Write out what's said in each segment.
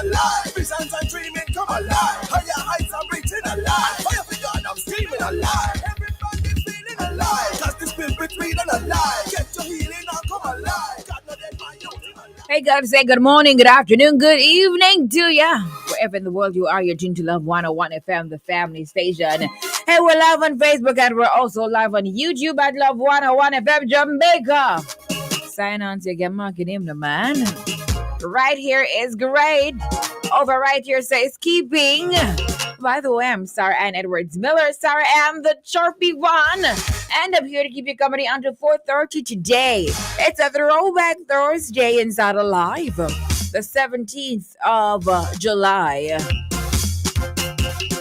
alive. Visions and dreaming come alive. Higher heights are reaching alive. Fire for God, I'm screaming alive. Everybody feeling alive. Cause the spirit reading alive. Get your healing and come alive. God not dead, my youth alive. Hey, gotta say good morning, good afternoon, good evening to ya. Wherever in the world you are, you're tuned to Love 101 FM, the family station. Hey, we're live on Facebook and we're also live on YouTube at Love 101 FM Jamaica. Sign on to get marking him the man. Right here is great. Over right here says keeping. By the way, I'm Sara Ann Edwards Miller, Sara Ann the Chirpy One. And I'm here to keep you company until 4:30 today. It's a Throwback Thursday inside Alive, the 17th of July.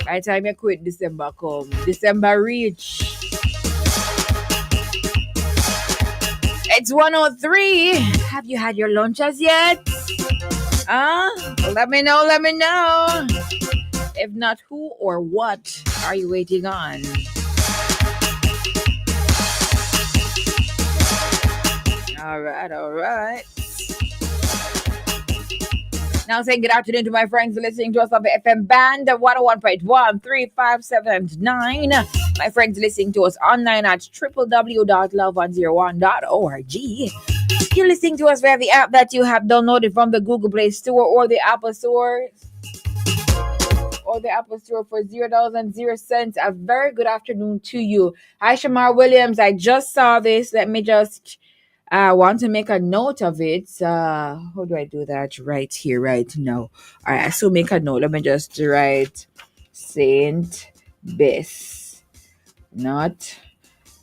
By the time you quit, December come. December reach. It's 1:03. Have you had your lunches yet? Let me know. If not, who or what are you waiting on? All right. Now saying good afternoon to my friends listening to us on the FM band 101.1, 3, 5, 7, and 9. My friends listening to us online at www.love101.org. You're listening to us via the app that you have downloaded from the Google Play Store or the Apple Store. For $0.00. A very good afternoon to you. Hi, Shamar Williams. I just saw this. Let me just want to make a note of it. How do I do that? Right here, right now. All right, so make a note. Let me just write Saint Bess. Not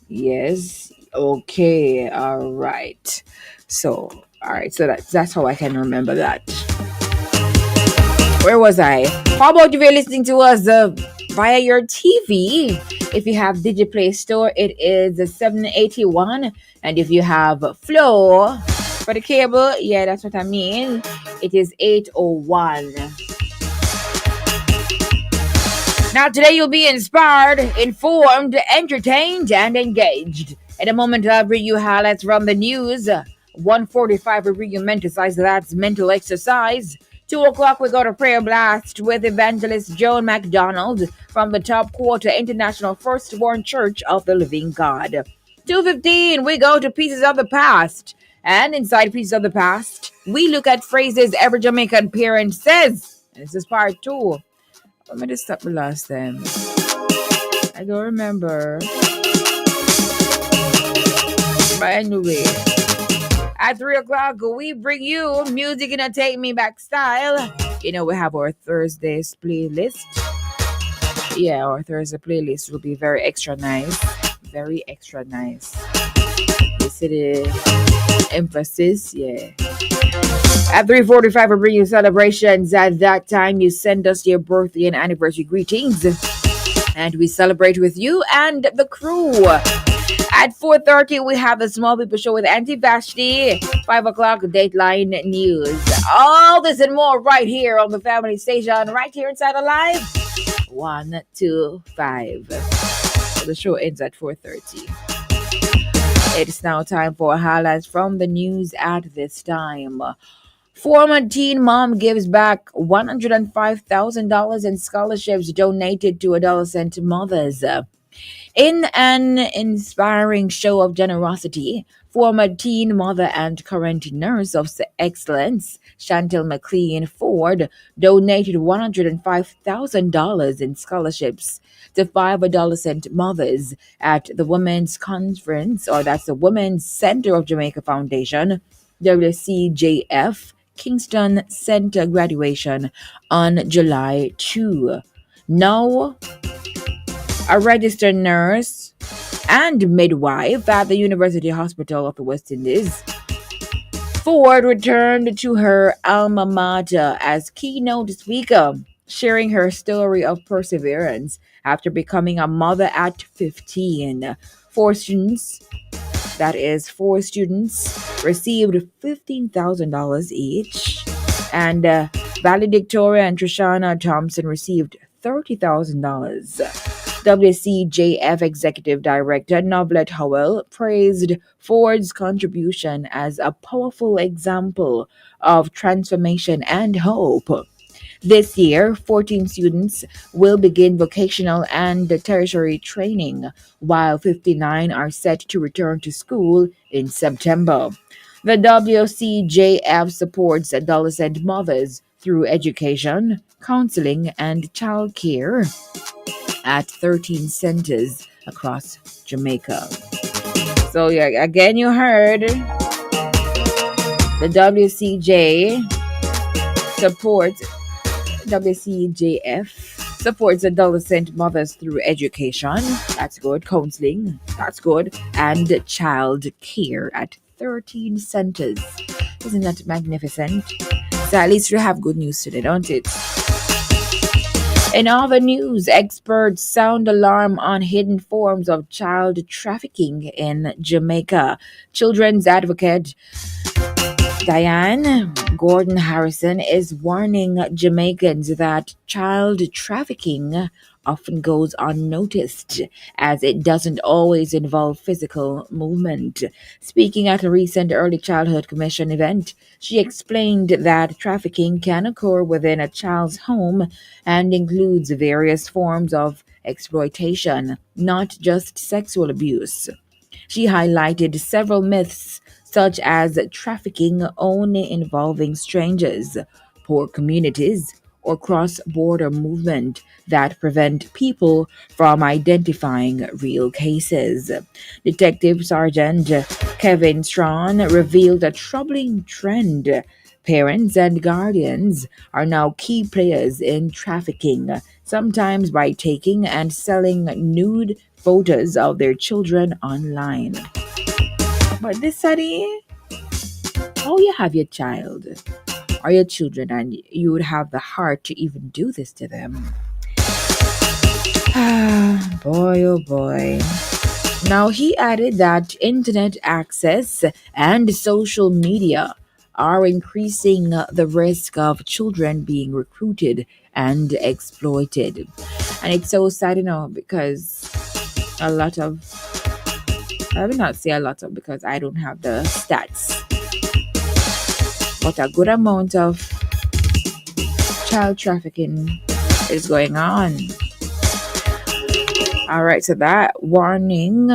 yes. Okay. All right. So that's how I can remember that. Where was I? How about if you're listening to us via your TV? If you have Digiplay Store, it is 781. And if you have Flow for the cable, yeah, that's what I mean. It is 801. Now today you'll be inspired, informed, entertained, and engaged. In a moment, I'll bring you highlights from the news. 1:45 will bring you mental size. That's mental exercise. 2 o'clock, we go to Prayer Blast with Evangelist Joan McDonald from the Top Quarter International Firstborn Church of the Living God. 2:15, we go to Pieces of the Past. And inside Pieces of the Past, we look at phrases every Jamaican parent says. And this is part 2. Let me just stop the last time. I don't remember. But anyway. At 3 o'clock, we bring you music in a Take Me Back style. You know, we have our Thursdays playlist. Yeah, our Thursday playlist will be very extra nice. Very extra nice. You see the emphasis? Yeah. At 3:45, we bring you celebrations. At that time, you send us your birthday and anniversary greetings. And we celebrate with you and the crew. At 4:30, we have the Small People Show with Auntie Vashti. 5 o'clock, Dateline News. All this and more right here on the family station, right here inside Alive. 125. The show ends at 4:30. It's now time for highlights from the news at this time. Former teen mom gives back $105,000 in scholarships donated to adolescent mothers. In an inspiring show of generosity, former teen mother and current nurse of excellence, Chantel McLean Ford, donated $105,000 in scholarships to 5 adolescent mothers at the Women's Conference, or that's the Women's Center of Jamaica Foundation, WCJF, Kingston Center graduation on July 2. Now, a registered nurse and midwife at the University Hospital of the West Indies, Ford returned to her alma mater as keynote speaker, sharing her story of perseverance after becoming a mother at 15. Four students received $15,000 each, and valedictorian and Trishana Thompson received $30,000. WCJF Executive Director Novlet Howell praised Ford's contribution as a powerful example of transformation and hope. This year, 14 students will begin vocational and tertiary training, while 59 are set to return to school in September. The WCJF supports adolescent mothers through education, counseling, and childcare at 13 centers across Jamaica. So, yeah, again, you heard the supports WCJF supports adolescent mothers through education. That's good. Counseling. That's good. And child care at 13 centers. Isn't that magnificent? So at least we have good news today, don't it? In other news, experts sound alarm on hidden forms of child trafficking in Jamaica. Children's advocate Diane Gordon Harrison is warning Jamaicans that child trafficking often goes unnoticed as it doesn't always involve physical movement. Speaking at a recent Early Childhood Commission event, she explained that trafficking can occur within a child's home and includes various forms of exploitation, not just sexual abuse. She highlighted several myths, such as trafficking only involving strangers, poor communities, or cross border movement that prevent people from identifying real cases. Detective Sergeant Kevin Strawn revealed a troubling trend. Parents and guardians are now key players in trafficking, sometimes by taking and selling nude photos of their children online. But this study, how you have your child or your children and you would have the heart to even do this to them. Ah, boy, oh boy. Now, he added that internet access and social media are increasing the risk of children being recruited and exploited. And it's so sad, because a lot of, I will not say a lot of because I don't have the stats, but a good amount of child trafficking is going on. All right, so that warning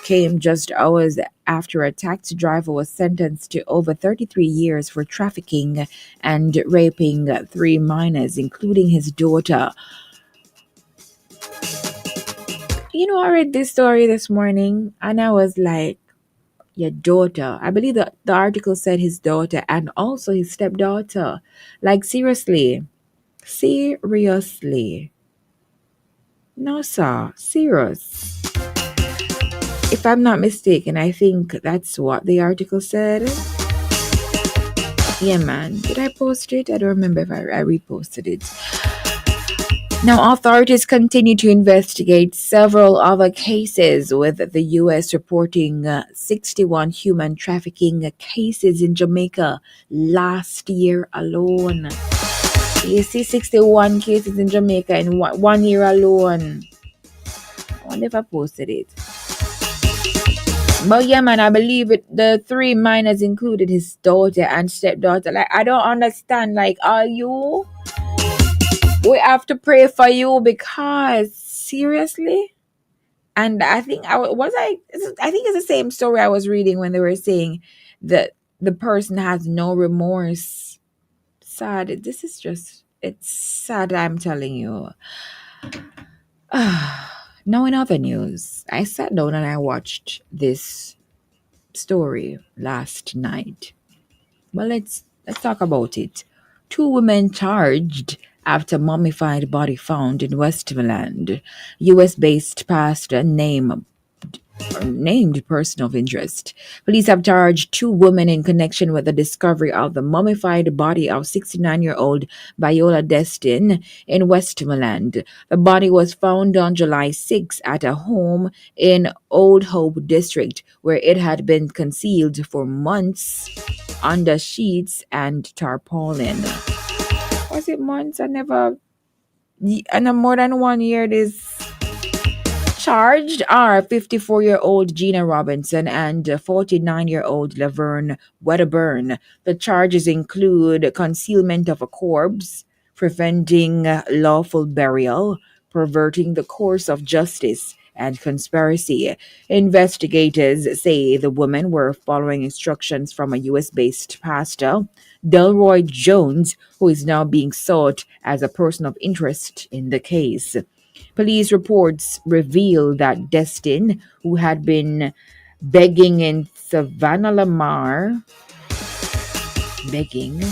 came just hours after a taxi driver was sentenced to over 33 years for trafficking and raping 3 minors, including his daughter. I read this story this morning and I was like, your daughter. I believe that the article said his daughter and also his stepdaughter. Like, seriously. Seriously. No, sir. Serious. If I'm not mistaken, I think that's what the article said. Yeah, man. Did I post it? I don't remember if I reposted it. Now, authorities continue to investigate several other cases, with the U.S. reporting 61 human trafficking cases in Jamaica last year alone. You see, 61 cases in Jamaica in 1 year alone. I wonder if I posted it. But yeah, man, I believe it. The 3 minors included his daughter and stepdaughter. Like, I don't understand. Like, are you? We have to pray for you because seriously. And I think I think it's the same story I was reading when they were saying that the person has no remorse. Sad. This is just, it's sad, I'm telling you. Now, in other news, I sat down and I watched this story last night. Well, let's talk about it. 2 women charged after mummified body found in Westmoreland. U.S.-based pastor named person of interest. Police have charged 2 women in connection with the discovery of the mummified body of 69-year-old Viola Destin in Westmoreland. The body was found on July 6 at a home in Old Hope District, where it had been concealed for months under sheets and tarpaulin. Was it months? I never. And more than 1 year, this Charged are 54-year-old Gina Robinson and 49-year-old Laverne Wedderburn. The charges include concealment of a corpse, preventing lawful burial, perverting the course of justice, and conspiracy. Investigators say the women were following instructions from a U.S. based pastor, Delroy Jones, who is now being sought as a person of interest in the case. Police reports reveal that Destin, who had been begging in Savannah Lamar, begging,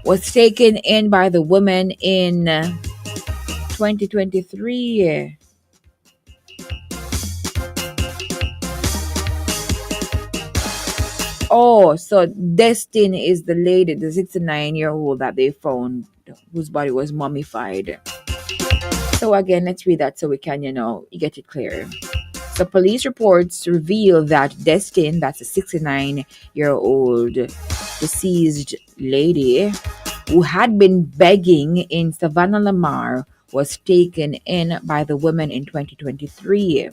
was taken in by the woman in 2023. Oh, so Destin is the lady, the 69-year-old that they found, whose body was mummified. So again, let's read that so we can, get it clear. The police reports reveal that Destin, that's a 69-year-old deceased lady who had been begging in Savannah Lamar, was taken in by the women in 2023.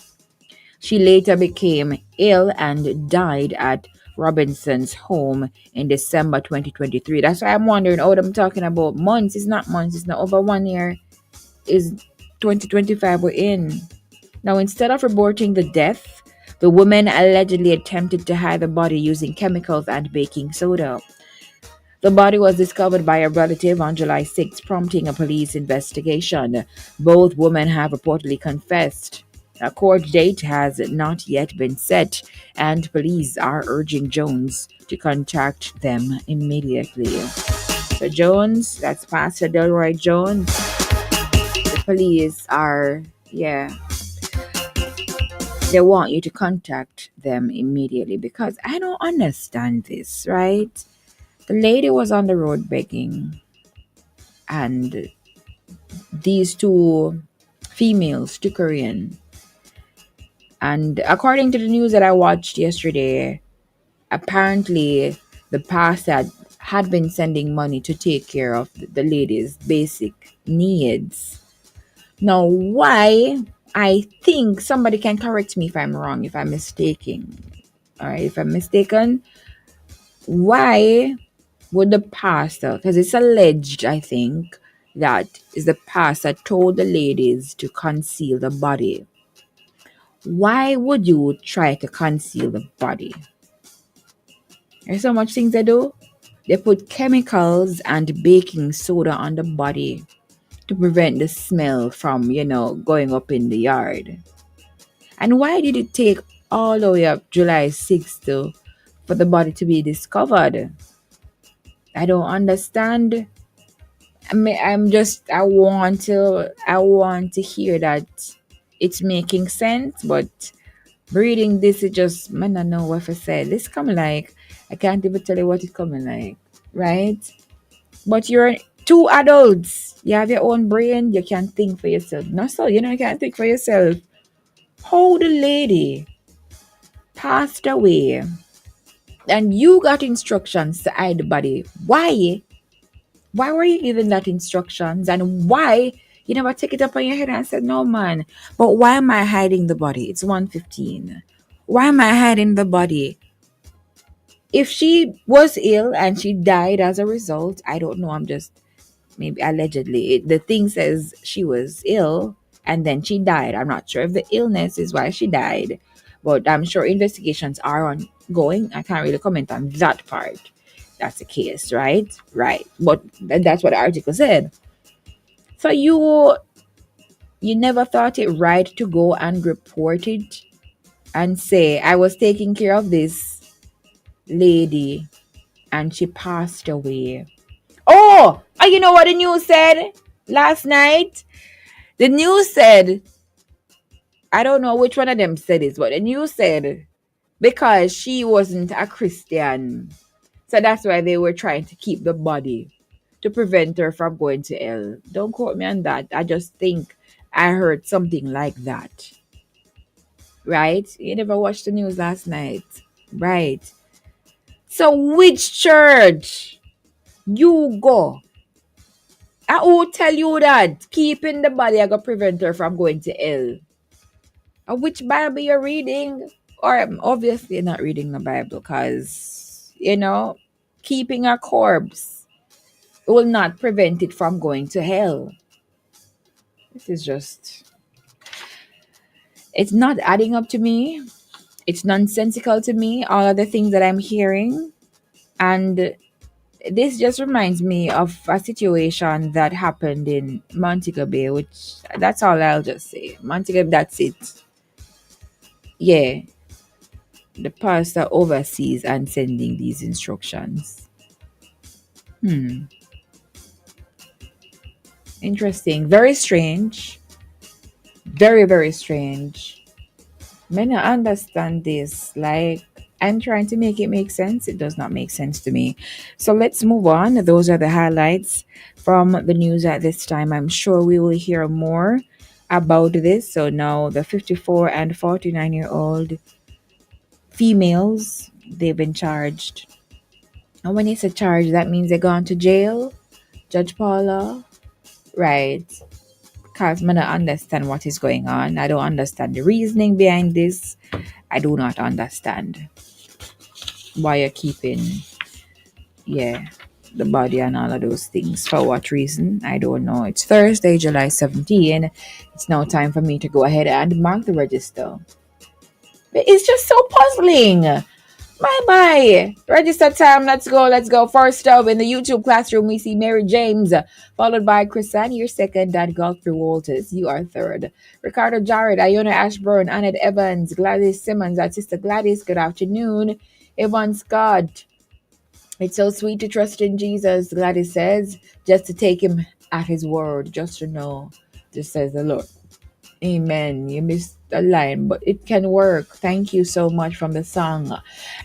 She later became ill and died at Robinson's home in December 2023. That's why I'm wondering, I'm talking about months. It's not months, it's not over 1 year. Is 2025 we're in. Now, instead of reporting the death, the woman allegedly attempted to hide the body using chemicals and baking soda. The body was discovered by a relative on July 6, prompting a police investigation. Both women have reportedly confessed. A court date has not yet been set, and police are urging Jones to contact them immediately. So Jones, that's Pastor Delroy Jones. The police are, they want you to contact them immediately because I don't understand this, right? The lady was on the road begging, and these two females took her in. And according to the news that I watched yesterday, apparently the pastor had been sending money to take care of the lady's basic needs. Now, why? I think somebody can correct me if I'm wrong, if I'm mistaken. All right, if I'm mistaken, why would the pastor, because it's alleged, I think, that is the pastor told the ladies to conceal the body. Why would you try to conceal the body? There's so much things they do. They put chemicals and baking soda on the body to prevent the smell from, going up in the yard. And why did it take all the way up July 6th for the body to be discovered? I don't understand. I mean, I want to hear that it's making sense, but reading this, it just, man, I know what I said. This coming like, I can't even tell you what it's coming like, right? But you're two adults. You have your own brain. You can think for yourself. No, so, you can't think for yourself. How the lady passed away and you got instructions to hide the body. Why? Why were you given that instructions? And why you never take it up on your head and said, no, man, but why am I hiding the body? It's 1:15. Why am I hiding the body? If she was ill and she died as a result, I don't know. I'm just maybe allegedly. The thing says she was ill and then she died. I'm not sure if the illness is why she died, but I'm sure investigations are ongoing. I can't really comment on that part. That's the case, right? Right. But that's what the article said. So you never thought it right to go and report it and say, I was taking care of this lady and she passed away. Oh, you know what the news said last night? The news said, I don't know which one of them said it, but the news said because she wasn't a Christian. So that's why they were trying to keep the body to prevent her from going to hell. Don't quote me on that. I just think I heard something like that. Right? You never watched the news last night. Right. So which church you go? I will tell you that keeping the body I gonna prevent her from going to hell. Which Bible you're reading? Or obviously you're not reading the Bible because, keeping a corpse will not prevent it from going to hell. This is just, it's not adding up to me. It's nonsensical to me, all of the things that I'm hearing. And this just reminds me of a situation that happened in Montego Bay, which that's all I'll just say. Montego, that's it. Yeah, the pastor oversees and sending these instructions. Hmm. Interesting. Very strange. Very, very strange. May not understand this. Like, I'm trying to make it make sense. It does not make sense to me. So let's move on. Those are the highlights from the news at this time. I'm sure we will hear more about this. So now the 54 and 49-year-old females, they've been charged. And when it's a charge, that means they're gone to jail. Judge Paula, right? Because I don't understand what is going on. I don't understand the reasoning behind this. I do not understand why you're keeping, yeah, the body and all of those things. For what reason? I don't know. It's Thursday, July 17. It's now time for me to go ahead and mark the register. But it's just so puzzling. Bye. Register time. Let's go. Let's go. First up in the YouTube classroom, we see Mary James, followed by Chrisanne. You're second. Dad Godfrey Walters. You are third. Ricardo Jarrett, Iona Ashburn, Annette Evans, Gladys Simmons, our sister Gladys. Good afternoon. Yvonne Scott. It's so sweet to trust in Jesus, Gladys says, just to take him at his word, just to know, just says the Lord. Amen. You missed a line, but it can work. Thank you so much from the song.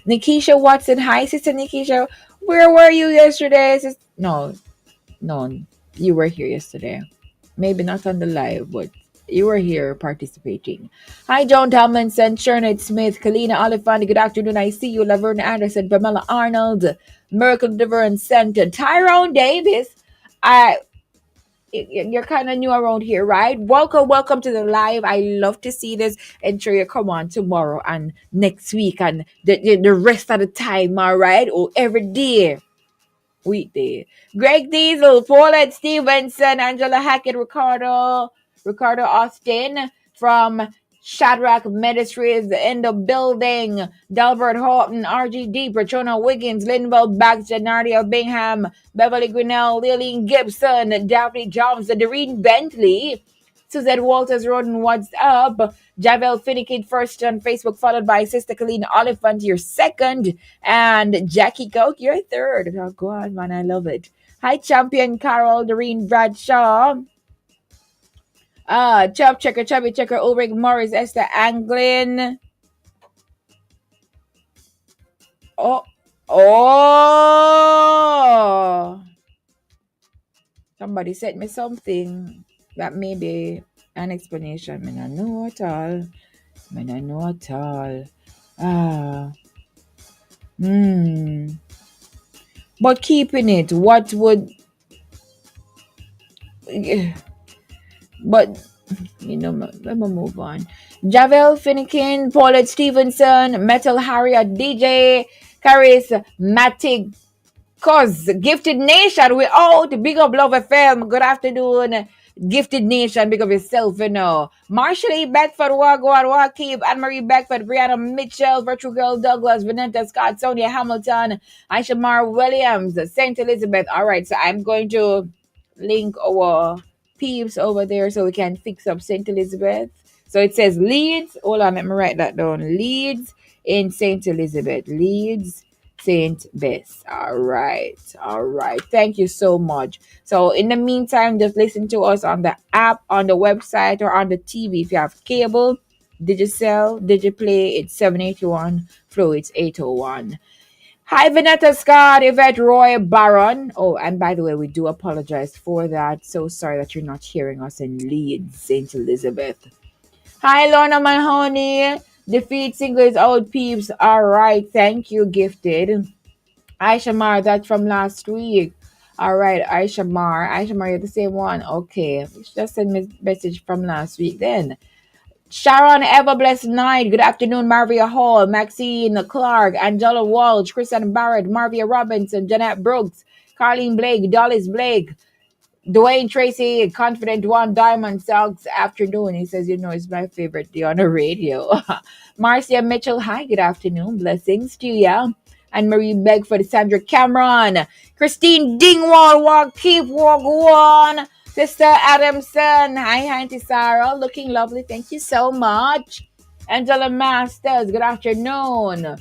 Nikisha Watson. Hi, Sister Nikisha. Where were you yesterday? No, you were here yesterday. Maybe not on the live, but you were here participating. Hi, Joan Tomlinson, Shernet Smith, Kalina Oliphant. Good afternoon. I see you. Laverne Anderson, Pamela Arnold, Miracle Deliverance Center, Tyrone Davis. You're kind of new around here, right? Welcome to the live. I love to see this. Ensure you come on tomorrow and next week and the rest of the time, all right? Or every day. Weekday. Greg Diesel, Paulette Stevenson, Angela Hackett, Ricardo Austin from Shadrach Ministries in the building. Delbert Horton, RGD, Patrona Wiggins, Linville Baxter, Nadia Bingham, Beverly Grinnell, Lillian Gibson, Daphne Johnson, Doreen Bentley, Suzette Walters, Roden, what's up? Javel Finnegan first on Facebook, followed by Sister Colleen Oliphant, your second, and Jackie Coke, your third. Oh, God, man, I love it. Hi, Champion Carol, Doreen Bradshaw. Chub Checker, Chubby Checker, Ulrich Morris, Esther Anglin. Oh, oh. Somebody sent me something that may be an explanation. I don't know at all. I don't know at all. Ah. Hmm. But keeping it, what would... But, let me move on. Javel Finnegan, Paulette Stevenson, Metal Harriet, DJ, Caris Matic, Cause Gifted Nation, we out. Big up Love FM. Good afternoon, Gifted Nation. Big up yourself. Marshall E. Beckford, Wagwan, Wakib, Anne-Marie Beckford, Brianna Mitchell, Virtual Girl Douglas, Vanessa Scott, Sonia Hamilton, Aisha Mar Williams, St. Elizabeth. All right, so I'm going to link our peeps over there so we can fix up St. Elizabeth. So it says Leeds. Hold on, let me write that down. Leeds in St. Elizabeth. Leeds Saint Bess. All right. Thank you so much. So in the meantime, just listen to us on the app, on the website, or on the TV. If you have cable, Digicel, Digiplay, it's 781. Flow, it's 801. Hi, Vanetta Scott, Yvette Roy, Baron. Oh, and by the way, we do apologize for that. So sorry that you're not hearing us in Leeds, St. Elizabeth. Hi, Lorna Mahoney. Defeat Singles Old Peeps. All right. Thank you, Gifted. Aisha Mar, that's from last week. All right, Aisha Mar, you're the same one. Okay. Just send me a message from last week then. Sharon Ever Blessed Night. Good afternoon, Marvia Hall, Maxine Clark, Angela Walsh, Kristen Barrett, Marvia Robinson, Jeanette Brooks, Carlene Blake, Dollis Blake, Dwayne Tracy, Confident One, Diamond Suggs Afternoon. He says, it's my favorite day on the radio. Marcia Mitchell, hi, good afternoon. Blessings to you. And Marie Begford, Sandra Cameron, Christine Dingwall, walk, keep walk one. Sister Adamson, hi, Auntie Sara, looking lovely. Thank you so much. Angela Masters, good afternoon.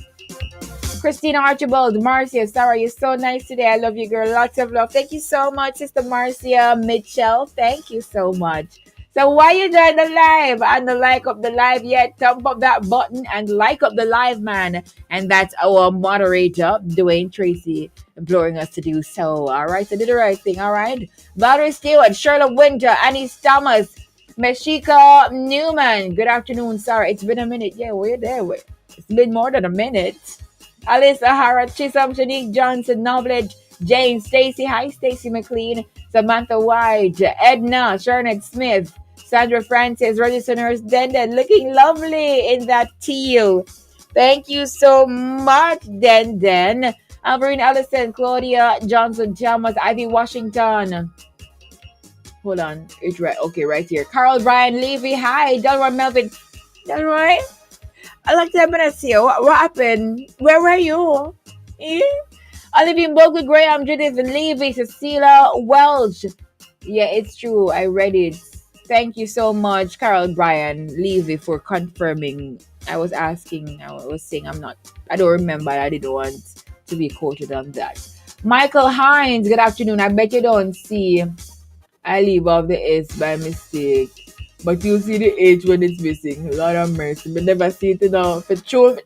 Christina Archibald, Marcia, Sarah, you're so nice today. I love you, girl. Lots of love. Thank you so much, Sister Marcia Mitchell. Thank you so much. So why you join the live and the like up the live yet? Thump up that button and like up the live, man. And that's our moderator, Dwayne Tracy, imploring us to do so. All right, so do the right thing. All right. Valerie Stewart, Shirley Winter, Annie Thomas, Meshika Newman. Good afternoon, Sarah. It's been a minute. Yeah, we're there. It's been more than a minute. Alice Ahara, Chisholm, Shanique Johnson, Knowledge, Jane, Stacy, hi Stacy McLean, Samantha White, Edna, Shernet Smith, Sandra Francis, registered nurse Denden, looking lovely in that teal. Thank you so much, Denden. Alberine Ellison, Claudia Johnson, Thomas, Ivy Washington. Hold on, it's right. Okay, right here. Carl Brian Levy, hi. Delroy Melvin. Delroy? I like to have see you. What happened? Where were you? Eh? Olivia Bogle, Graham, Judith, Levy, Cecilia Welch. Yeah, it's true. I read it. Thank you so much, Carol Brian Levy, for confirming. I was saying I don't remember. I didn't want to be quoted on that. Michael Hines, good afternoon. I bet you don't see I leave off the S by mistake. But you see the H when it's missing. Lord have mercy. But never see it enough. For true,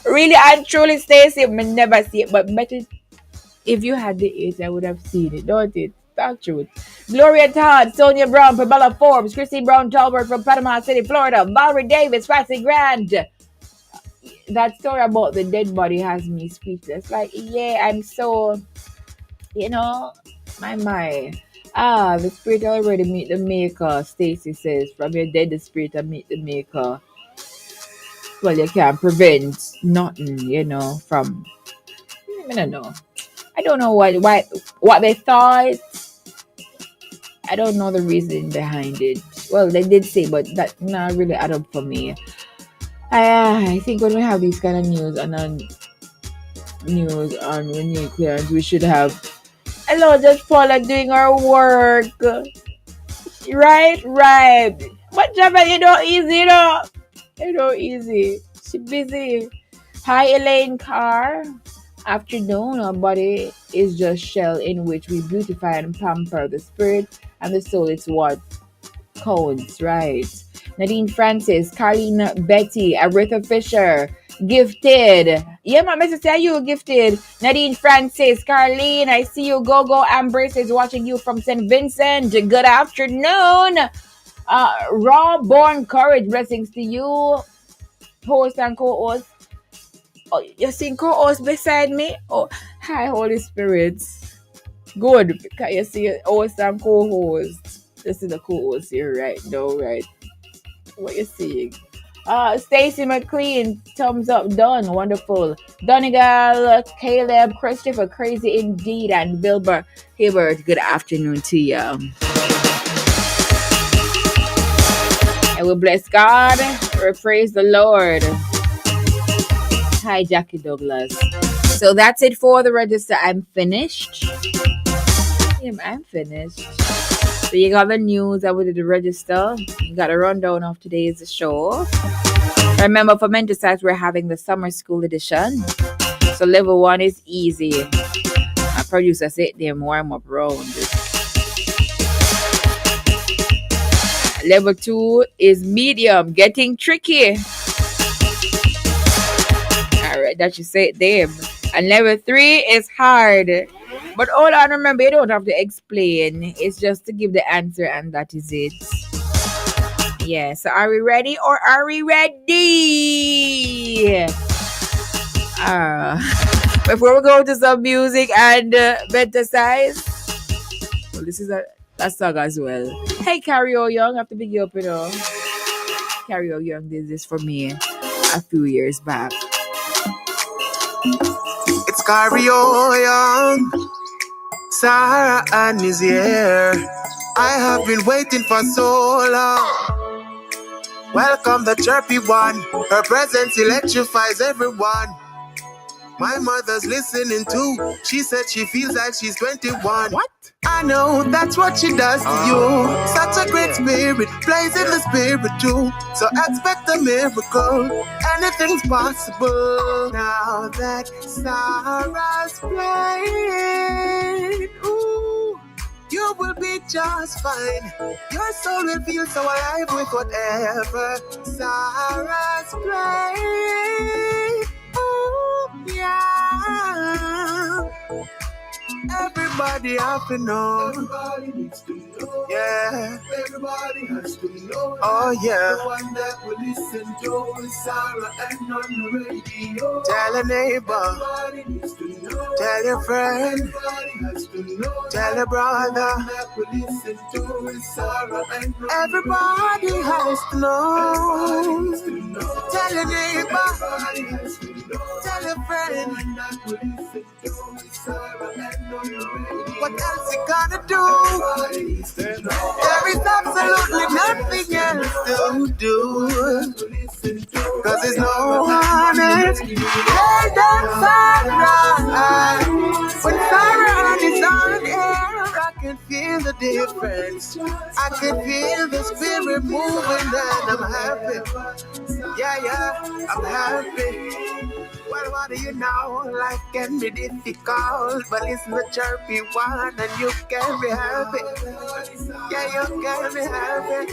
really and truly Stacey, but never see it. But better if you had the H, I would have seen it, don't it? That's truth. Gloria Todd, Sonia Brown, Pamela Forbes, Christine Brown Talbert from Panama City, Florida, Valerie Davis, Patsy Grant. That story about the dead body has me speechless. Like, yeah, I'm so, my. The spirit already meet the maker, Stacy says. From your dead, the spirit will meet the maker. Well, you can't prevent nothing, from, I don't know. I don't know what they thought. I don't know the reason behind it. Well, they did say, but that not really add up for me. I think when we have these kind of news on renewed clearance, we should have hello, just Paula doing our work. Right. But Java, easy. She busy. Hi, Elaine Carr. Afternoon, our body is just shell in which we beautify and pamper the spirit and the soul. It's what counts, right? Nadine Francis, Carlene Betty, Aretha Fisher, Gifted. Yeah, my message say you Gifted. Nadine Francis, Carlene, I see you. Go. Ambrace is watching you from St. Vincent. Good afternoon. Raw Born Courage, blessings to you. Host and co-host. Oh, you seeing co-host beside me? Oh, hi, Holy Spirit. Good, because you see host and co-host. This is the co-host here right now, right? What you seeing? Stacy McLean, thumbs up, done, wonderful. Donegal, Caleb, Christopher, crazy indeed, and Wilbur Hibbert, good afternoon to you. And we bless God, we praise the Lord. Hi, Jackie Douglas. So that's it for the register. I'm finished. Yeah, I'm finished. So you got the news. I did the register. You got a rundown of today's show. Remember, for mental sites, we're having the summer school edition. So level 1 is easy. My producer said them warm up round. Level 2 is medium, getting tricky. Alright, that you say them. And level 3 is hard. But all I remember, you don't have to explain. It's just to give the answer, and that is it. Yeah, so are we ready or are we ready? Before we go to some music and better size, well, this is a song as well. Hey, Carrie O Young, I have to big you up, Carry On Young did this for me a few years back. It's Carry On Young. Sara Ann is here. I have been waiting for so long. Welcome the chirpy one. Her presence electrifies everyone. My mother's listening too. She said she feels like she's 21. What? I know that's what she does to you. Such a great spirit, plays in the spirit too. So expect a miracle. Anything's possible. Now that Sarah's playing, ooh, you will be just fine. Your soul will feel so alive with whatever Sarah's playing. Ooh, yeah. Everybody have to know. Everybody needs to know. Yeah. Everybody has to know. Oh yeah. The one that will listen to is Sara and on the radio. Tell a neighbor. Everybody needs to know. Tell your friend. Everybody has to know. Tell a brother. The one that will listen to is Sara and on everybody the has to know. Everybody needs to know. Tell a neighbor. Everybody has to know. Tell a friend. The one that will listen to is Sara and what else you gonna do? There is absolutely nothing else to do. Cause there's no one else. Hey, that's Sara. When Sara is on air, I can feel the difference. I can feel the spirit moving and I'm happy. Yeah, I'm happy. Well, what do you know? Life can be difficult, but listen to chirpy one and you can be happy. Yeah, you can be happy.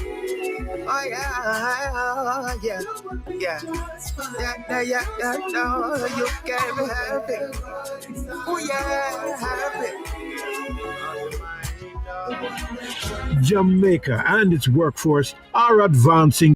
Oh yeah, yeah, yeah. No, you can be happy. Oh yeah, happy. Jamaica and its workforce are advancing